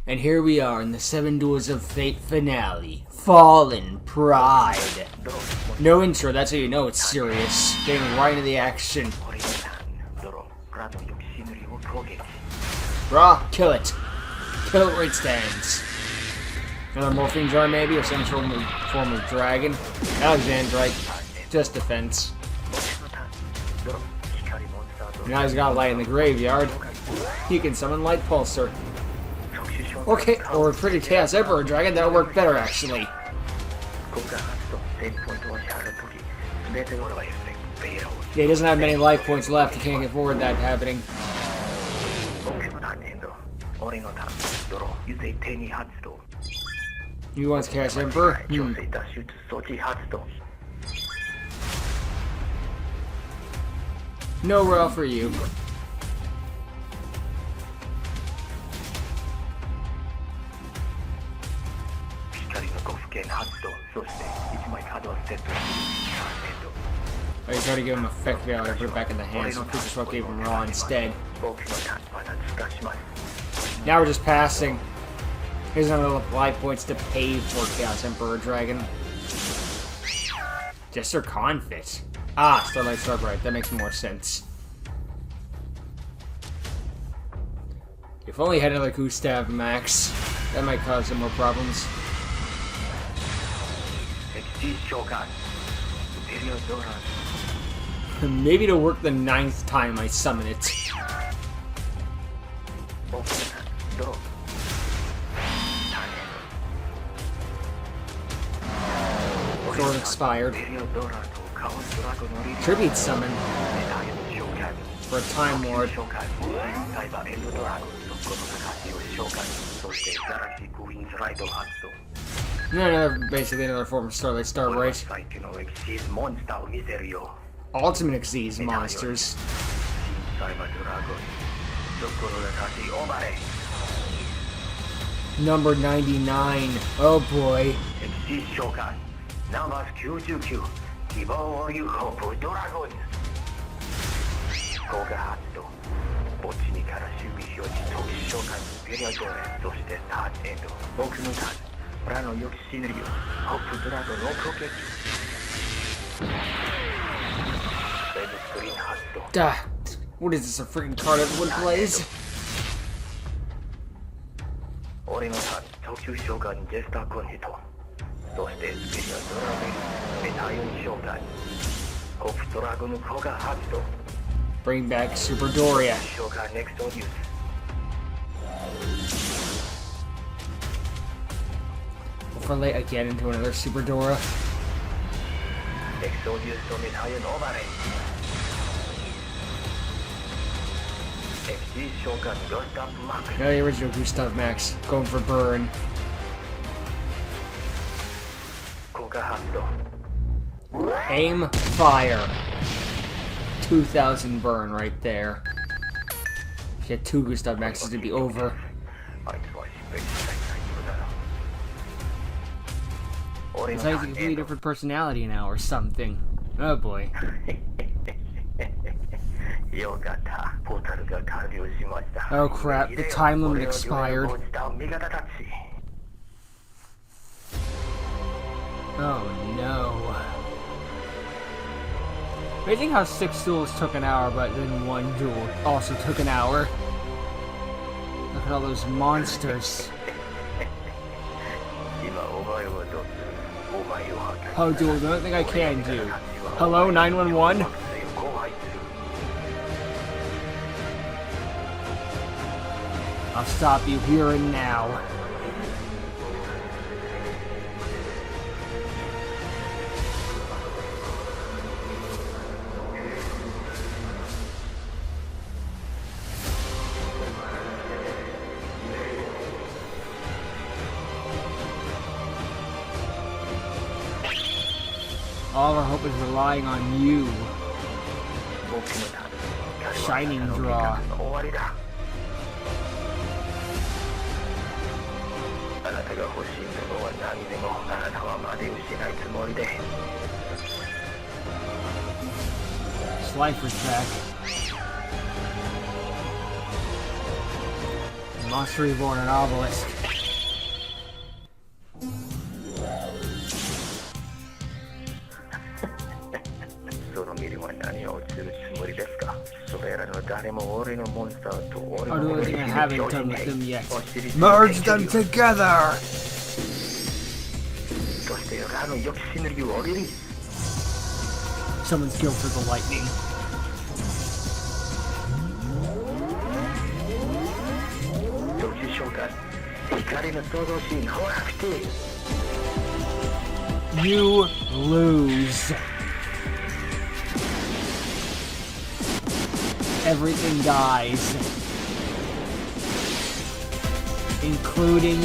And here we are in the 7 Duels of Fate finale. Fallen Pride. No intro, that's how you know it's serious. Getting right into the action. Raw, kill it. Kill it where it stands. Another morphine jar maybe, or some form of dragon. Alexandrite. Just defense. Now he's got light in the graveyard. He can summon Light Pulsar. Okay, or a pretty Chaos Emperor Dragon, that'll work better actually. Yeah, he doesn't have many life points left, he can't get forward that happening. He wants Chaos Emperor? No row for you. Oh, you gotta give him effect value, put it back in the hand, so Future Swap gave him Raw instead. Now we're just passing. Here's another life points to pay for Chaos Emperor Dragon. Jester Confit. Ah, Starlight Starbright, that makes more sense. If only had another Gustav Max, that might cause some more problems. Maybe to work the 9th time I summon it. Sword expired. Tribute summon. For a Time Lord. Basically another form of Starlight Starbright. Ultimate Xyz monsters. Number 99. Oh boy. Duh. What is this, a freaking card everyone plays? Bring back Super Doria. Overlay again into another Super Dora. No, the original Gustav Max. Going for burn. Aim, fire. 2,000 burn right there. If you had 2 Gustav Maxes, it'd be over. It's like a completely different personality now or something. Oh boy. Oh crap, the time limit expired. Oh no. Amazing how 6 duels took an hour, but then 1 duel also took an hour. Look at all those monsters. Oh, duel, the only thing I can do. Hello, 911? I'll stop you here and now. All our hope is relying on you. Shining Draw. Slifer's back. Monster Reborn and Obelisk. その見る前に何をするつもりですか。それらの誰も俺のモンスターと俺の I haven't done with them yet. お尻す Merge them together! そしてあの予期しぬりをリリース Someone's guilt for the lightning. 特殊召喚光の創造シーンホラーティー You lose. Everything dies. Including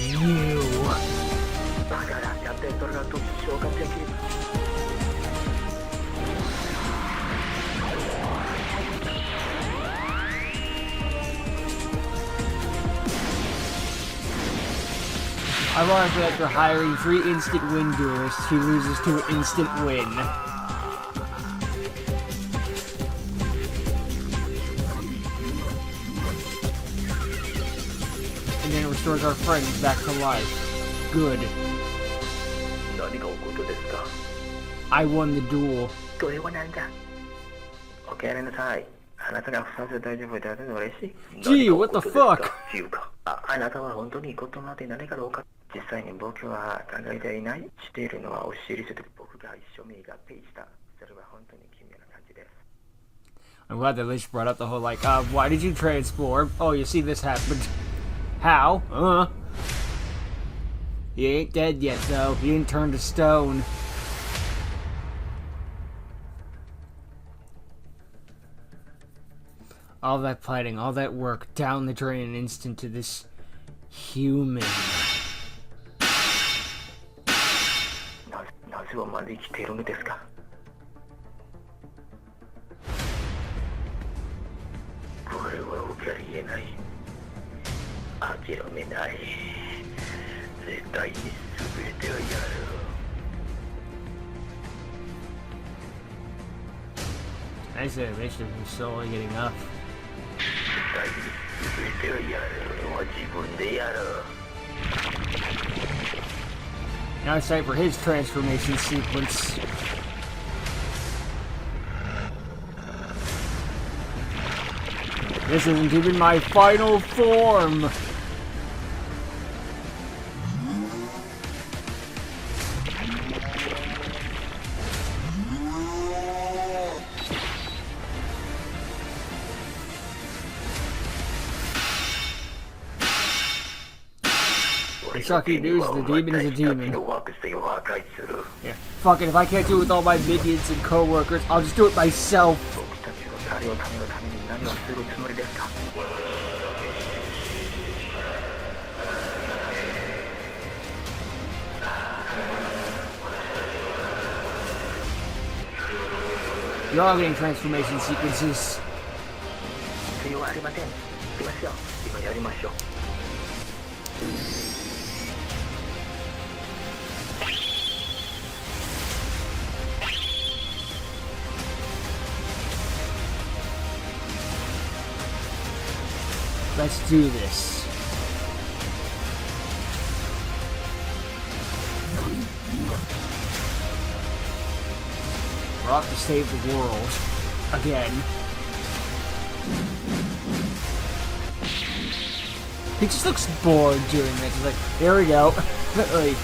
you. だからやってそれが特殊召喚できる Ironically, after hiring 3 instant win duelists, he loses to an instant win. And then it restores our friends back to life. Good. 何が起こるですか I won the duel. これは何だお帰りなさいあなたが不殺で大丈夫だと嬉しい Gee, what the fuck? あなたは本当にことまで何かどうか実際に僕は考えていないしているのはお知りせて僕が一緒に合併したそれは本当に奇妙な感じです I'm glad that at least brought up the whole, like, why did you transform? Oh, you see this happened. How? You ain't dead yet, though. You didn't turn to stone. All that planning, all that work, down the drain in an instant to this human. なぜおまで生きているのですかこれは受け入れない諦めない絶対に全てをやる Nice animation, you're slowly getting up. 絶対に全てをやるのは自分でやる Now it's time for his transformation sequence. This isn't even my final form! The shocking news, the demon is a demon. Yeah. Fuck it, if I can't do it with all my minions and co-workers, I'll just do it myself. You're all getting transformation sequences. Let's do this. We're off to save the world. Again. He just looks bored doing this. He's like, there we go. Like,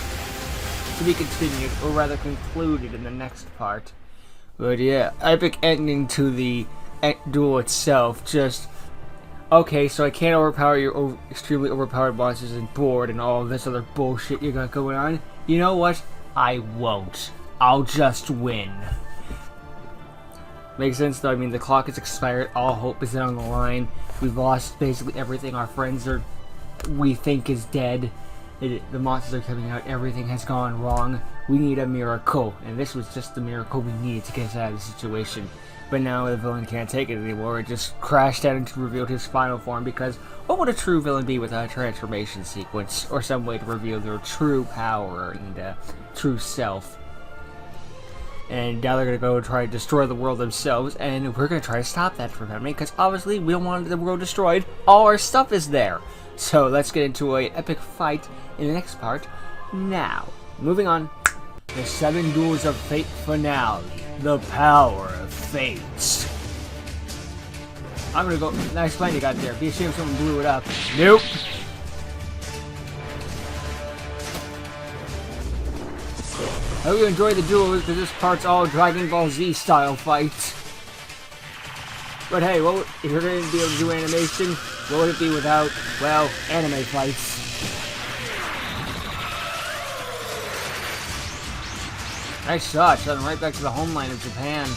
to be continued, or rather concluded in the next part. But yeah, epic ending to the duel itself. Just, okay, so I can't overpower your extremely overpowered monsters and board and all this other bullshit you got going on. You know what? I won't. I'll just win. Makes sense though, I mean the clock is expired, all hope is on the line. We've lost basically everything, our friends are, we think is dead. The monsters are coming out, everything has gone wrong. We need a miracle, and this was just the miracle we needed to get us out of the situation. But now the villain can't take it anymore, it just crashed out and revealed his final form, because what would a true villain be without a transformation sequence, or some way to reveal their true power and true self? And now they're gonna go try to destroy the world themselves, and we're gonna try to stop that from happening, because obviously we don't want the world destroyed. All our stuff is there. So let's get into an epic fight in the next part now. Moving on. The 7 Duels of Fate finale. The power of fate. I'm gonna go. Nice plane you got there. Be a shame someone blew it up. Nope. I hope you enjoy the duel because this part's all Dragon Ball Z style fights. But hey, if you're going to be able to do animation, what would it be without, well, anime fights? Nice shot, shot him right back to the homeland of Japan.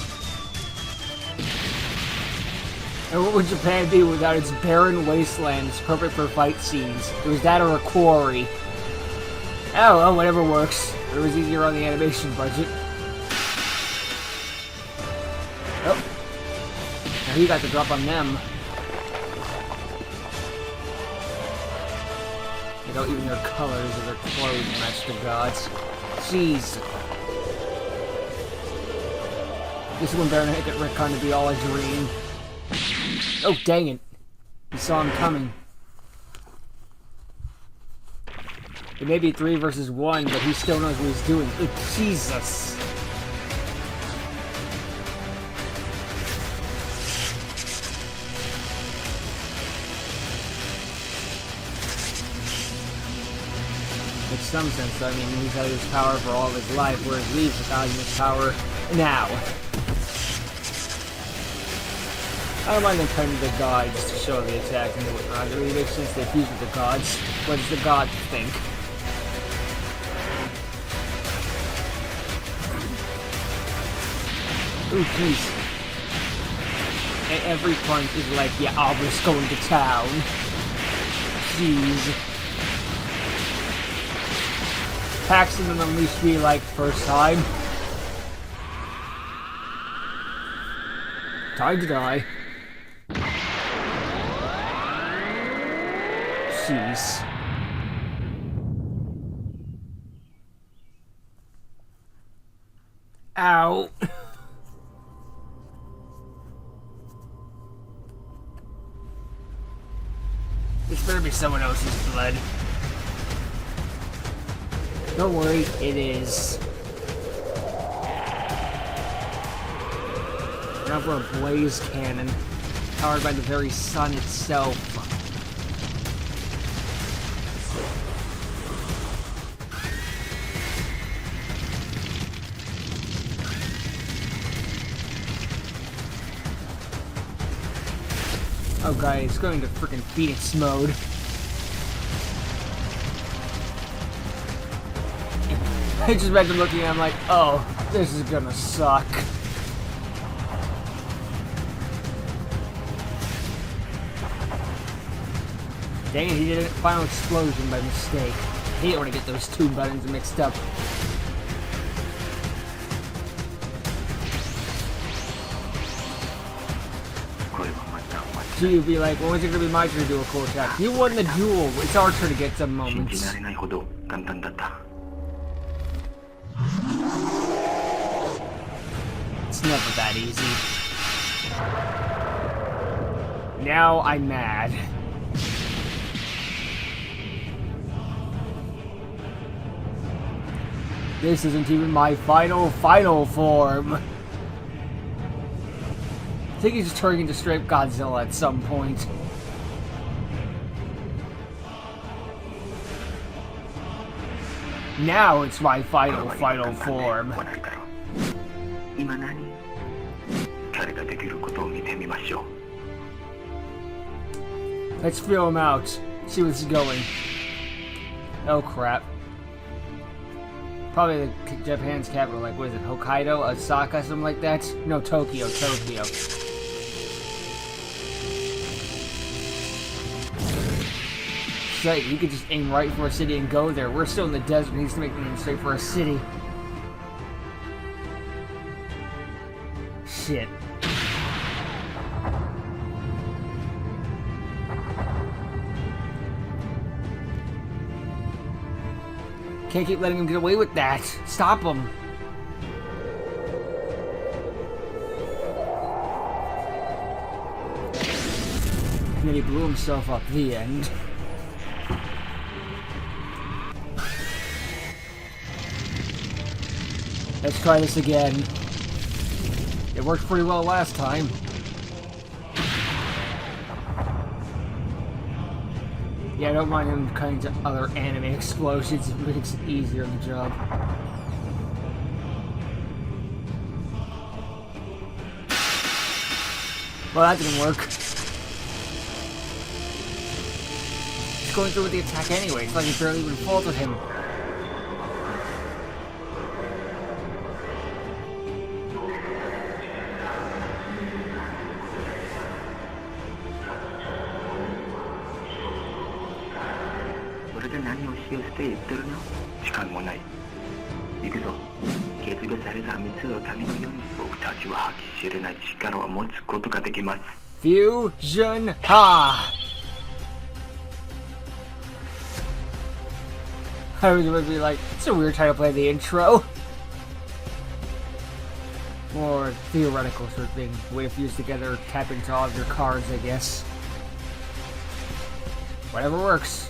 And what would Japan be without its barren wastelands, perfect for fight scenes? It was that or a quarry. Oh well, whatever works. It was easier on the animation budget. Oh. Now he got the drop on them. You know, even their colors of their clothes match the gods. Jeez. This is when Baron hit retcon to be all a dream. Oh, dang it. He saw him coming. It may be 3 versus 1, but he still knows what he's doing. Oh, Jesus. In some sense, I mean, he's had his power for all of his life, whereas Lee's without his power now. I don't mind them cutting the gods to show the attack and whatnot. It really makes sense they fuse with the gods. What does the god think? Ooh, jeez. And every punch is like, yeah, Albert's going to town. Jeez. Paxton and Unleashed me like first time. Time to die. Jeez. Ow. This better be someone else's blood. Don't worry, it is. Now for a blaze cannon, powered by the very sun itself. Oh god, it's going to freaking Phoenix mode. I just imagine looking at him like, oh, this is gonna suck. Dang it, he did a final explosion by mistake. I hate when I get those 2 buttons mixed up. So you'd be like, well, when's it gonna be my turn to do a cool attack? You won the duel. It's our turn to get some moments. It's never that easy. Now I'm mad. This isn't even my final form. I think he's just turning into straight Godzilla at some point. Now it's my final form. Let's feel him out. See what's going. Oh crap. Probably the Japan's capital, like what is it, Hokkaido, Osaka, something like that? No, Tokyo. Right, you could just aim right for a city and go there. We're still in the desert, he needs to make the aim straight for a city. Shit. Can't keep letting him get away with that. Stop him. then he blew himself up. The end. Let's try this again. It worked pretty well last time. Yeah, I don't mind him cutting to other anime explosions. It makes it easier on the job. Well, that didn't work. He's going through with the attack anyway. It's like he barely even faltered him. Fusion Ha! I was going to be like, it's a weird time to play the intro. More theoretical sort of thing. Way to fuse together, tap into all of your cards, I guess. Whatever works.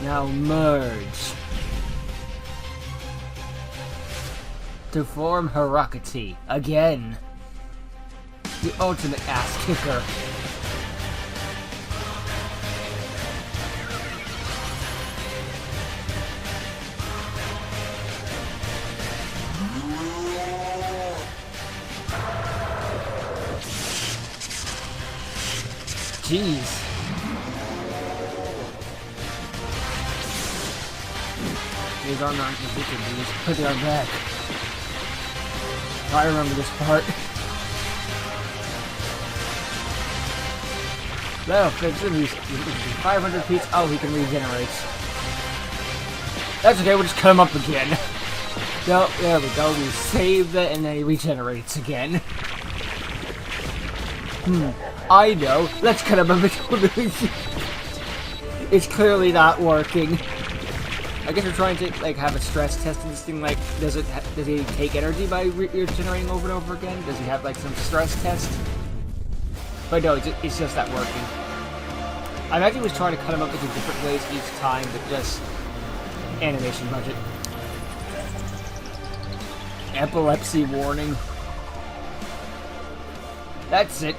Now merge to form Harakati again. The ultimate ass kicker. Jeez. These are not ridiculous. Put it on back. I remember this part. That'll fix him. He's 500 feet. Oh, he can regenerate. That's okay. We'll just cut him up again. No, there we go. We save that, and then he regenerates again. I know. Let's cut him up again. It's clearly not working. I guess we're trying to like have a stress test in this thing. Like, does he take energy by regenerating over and over again? Does he have like some stress test? But no, it's just not working. I imagine he was trying to cut him up into different ways each time, but just animation budget. Epilepsy warning. That's it.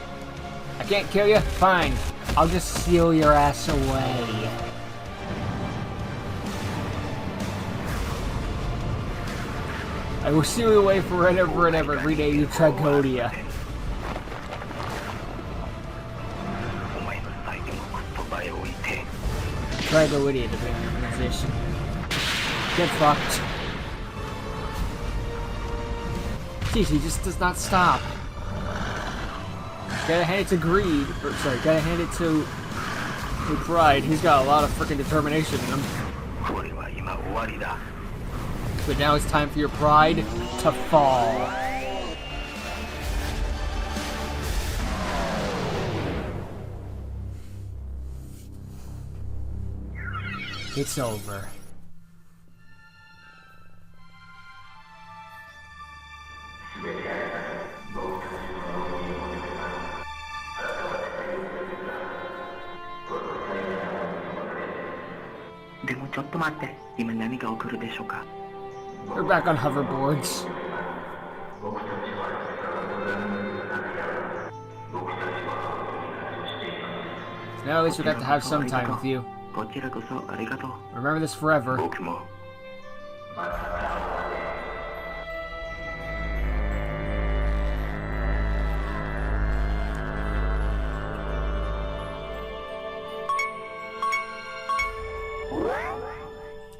I can't kill you? Fine. I'll just seal your ass away. I will seal you away forever and ever, rename you Trigodia. Trigodia, depending on your pronunciation. Get fucked. Jeez, he just does not stop. Gotta hand it to greed, or sorry, gotta hand it to pride. He's got a lot of freaking determination in him. But now it's time for your pride to fall. It's over. We're back on hoverboards. Now at least we got to have some time with you. Remember this forever.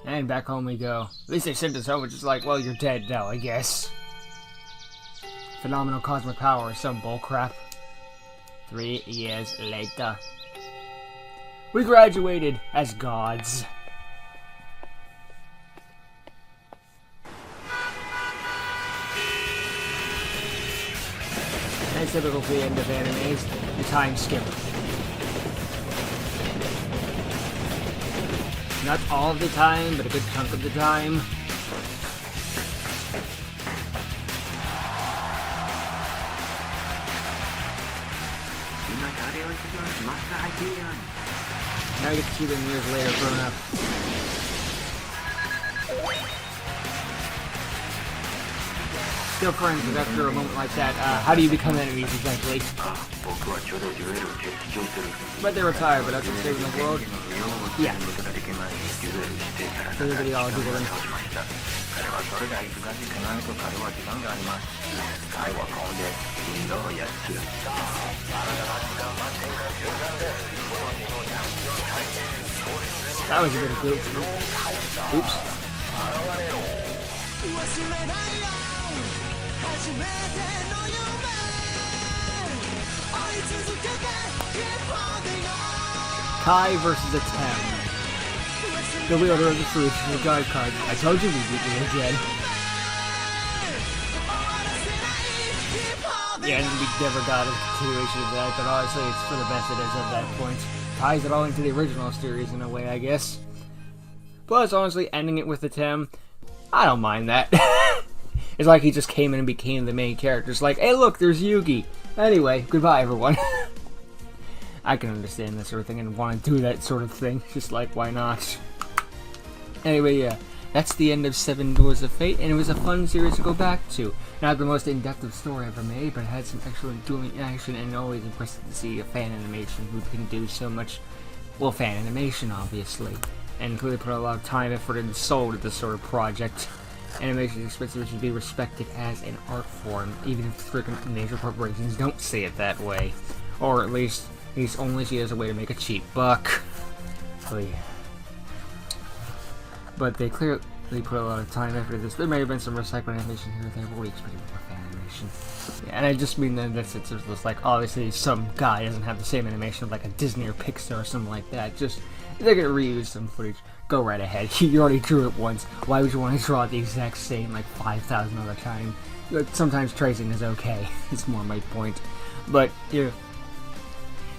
And back home we go. At least they sent us home, which is like, well, you're dead now, I guess. Phenomenal cosmic power, some bullcrap. 3 years later. We graduated as gods. As typical for the end of animes, the time skip. Not all of the time, but a good chunk of the time. Now you get to see them years later grown up. Still friends, but after a moment like that, how do you become enemies eventually? But they retire, but after saving the world, yeah. Everybody all do them. That was a bit of goof. Oops. Kai versus a 10. The wielder of the solution, the guard card. I told you we'd beat me again. Yeah, and we never got a continuation of that, but honestly, it's for the best it is at that point. Ties it all into the original series in a way, I guess. Plus, honestly, ending it with a 10, I don't mind that. It's like he just came in and became the main character. It's like, hey look, there's Yugi. Anyway, goodbye everyone. I can understand that sort of thing and want to do that sort of thing. Just like, why not? Anyway, yeah. That's the end of 7 Duels of Fate, and it was a fun series to go back to. Not the most in-depth story ever made, but it had some excellent dueling action, and always impressive to see a fan animation who can do so much, well, fan animation, obviously. And clearly put a lot of time, effort, and soul to this sort of project. Animation is expensive and should be respected as an art form, even if freaking major corporations don't see it that way. Or at least only see it as a way to make a cheap buck. But they clearly put a lot of time after this. There may have been some recycled animation here and there, but we expected more fan animation. Yeah, and I just mean that it's just like, obviously some guy doesn't have the same animation of like a Disney or Pixar or something like that. Just, they're gonna reuse some footage. Go right ahead. You already drew it once. Why would you want to draw it the exact same like 5,000 other time? Like, sometimes tracing is okay. It's more my point. But, yeah.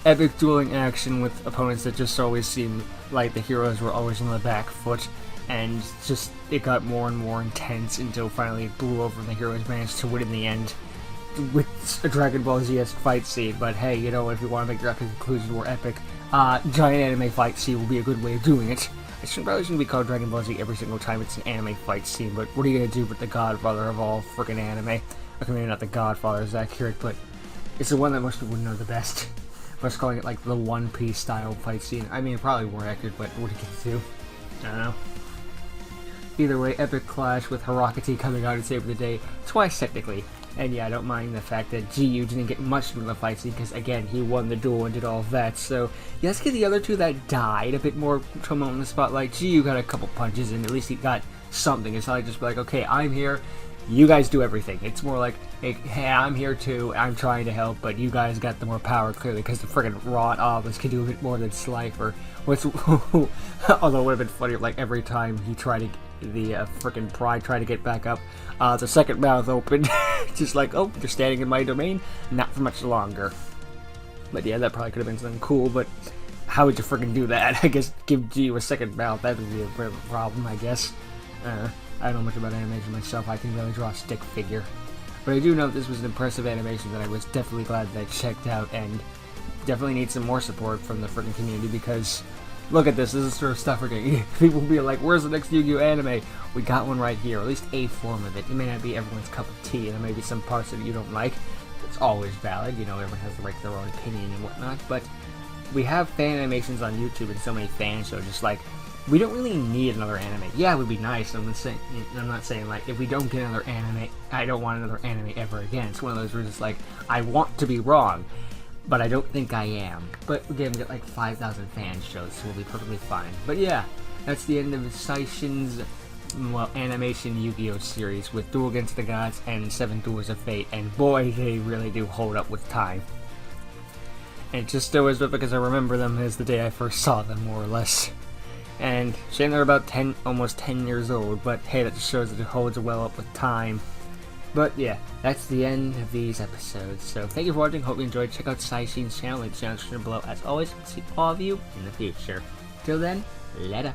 Epic dueling action with opponents that just always seem like the heroes were always on the back foot. And just, it got more and more intense until finally it blew over and the heroes managed to win in the end. With a Dragon Ball Z-esque fight scene. But hey, you know, if you want to make the conclusion more epic, giant anime fight scene will be a good way of doing it. It probably shouldn't be called Dragon Ball Z every single time it's an anime fight scene, but what are you gonna do with the godfather of all frickin' anime? Okay, maybe not the godfather is accurate, but it's the one that most people know the best. But calling it like the One Piece style fight scene. I mean, it probably more accurate, but what are you gonna do? I don't know. Either way, epic clash with Harakati coming out and saving the day, twice technically. And yeah, I don't mind the fact that GU didn't get much from the fight scene, because again, he won the duel and did all of that, so yeah, let's give the other two that died a bit more come on the spotlight. GU got a couple punches, and at least he got something. It's not like just be like, okay, I'm here, you guys do everything. It's more like, hey, I'm here too, I'm trying to help, but you guys got the more power, clearly, because the friggin' Raw and Obelisk can do a bit more than Slifer. Although it would have been funny if, like, every time he tried to the frickin' Pride tried to get back up, the second mouth opened. Just like, oh, you're standing in my domain? Not for much longer. But yeah, that probably could have been something cool, but how would you frickin' do that? I guess give G a second mouth, that would be a bit of a problem, I guess. I don't know much about animation myself, I can really draw a stick figure. But I do know that this was an impressive animation that I was definitely glad that I checked out, and definitely need some more support from the frickin' community, because look at this is the sort of stuff we're getting. People will be like, where's the next Yu-Gi-Oh anime? We got one right here, or at least a form of it. It may not be everyone's cup of tea, and there may be some parts that you don't like. It's always valid, you know, everyone has the right to their own opinion and whatnot, but we have fan animations on YouTube and so many fan shows, just like, we don't really need another anime. Yeah, it would be nice, I'm not saying like, if we don't get another anime, I don't want another anime ever again. It's one of those where it's like, I want to be wrong, but I don't think I am. But again, we got like 5,000 fan shows, so we'll be perfectly fine. But yeah, that's the end of Saishin's, well, animation Yu-Gi-Oh series with Duel Against the Gods and 7 Duels of Fate, and boy, they really do hold up with time. And it just still is, but because I remember them as the day I first saw them, more or less. And shame they're about almost 10 years old, but hey, that just shows that it holds well up with time. But yeah, that's the end of these episodes. So thank you for watching. Hope you enjoyed. Check out Sciscene's channel. Link down in the description below. As always, see all of you in the future. Till then, later.